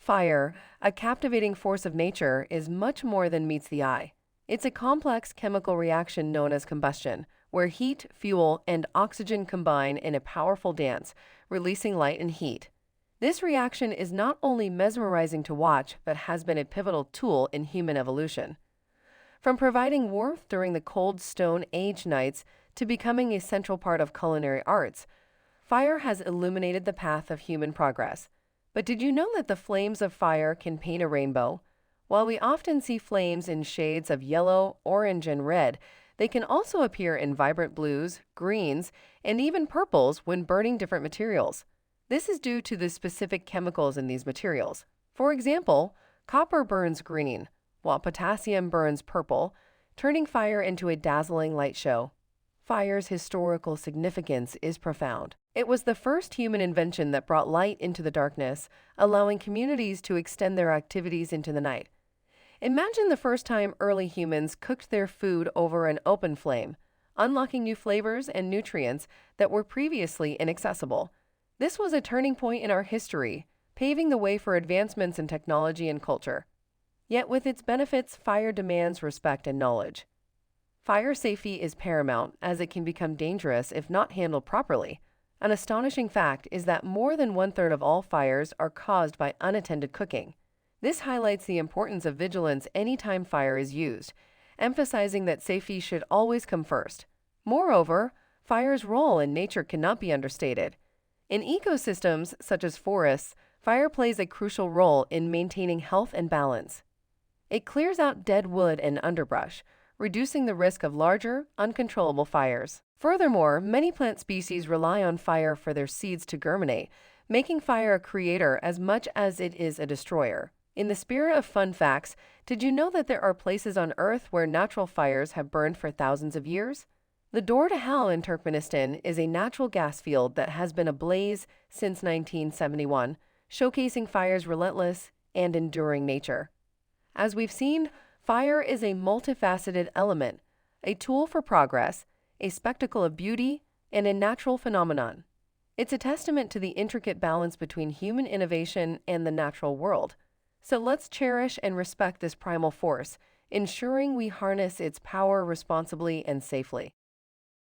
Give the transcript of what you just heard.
Fire, a captivating force of nature, is much more than meets the eye. It's a complex chemical reaction known as combustion, where heat, fuel, and oxygen combine in a powerful dance, releasing light and heat. This reaction is not only mesmerizing to watch, but has been a pivotal tool in human evolution. From providing warmth during the cold Stone Age nights to becoming a central part of culinary arts, fire has illuminated the path of human progress. But did you know that the flames of fire can paint a rainbow? While we often see flames in shades of yellow, orange, and red, they can also appear in vibrant blues, greens, and even purples when burning different materials. This is due to the specific chemicals in these materials. For example, copper burns green, while potassium burns purple, turning fire into a dazzling light show. Fire's historical significance is profound. It was the first human invention that brought light into the darkness, allowing communities to extend their activities into the night. Imagine the first time early humans cooked their food over an open flame, unlocking new flavors and nutrients that were previously inaccessible. This was a turning point in our history, paving the way for advancements in technology and culture. Yet with its benefits, fire demands respect and knowledge. Fire safety is paramount, as it can become dangerous if not handled properly. An astonishing fact is that more than one-third of all fires are caused by unattended cooking. This highlights the importance of vigilance anytime fire is used, emphasizing that safety should always come first. Moreover, fire's role in nature cannot be understated. In ecosystems such as forests, fire plays a crucial role in maintaining health and balance. It clears out dead wood and underbrush, reducing the risk of larger, uncontrollable fires. Furthermore, many plant species rely on fire for their seeds to germinate, making fire a creator as much as it is a destroyer. In the spirit of fun facts, did you know that there are places on Earth where natural fires have burned for thousands of years? The Door to Hell in Turkmenistan is a natural gas field that has been ablaze since 1971, showcasing fire's relentless and enduring nature. As we've seen, fire is a multifaceted element, a tool for progress, a spectacle of beauty, and a natural phenomenon. It's a testament to the intricate balance between human innovation and the natural world. So let's cherish and respect this primal force, ensuring we harness its power responsibly and safely.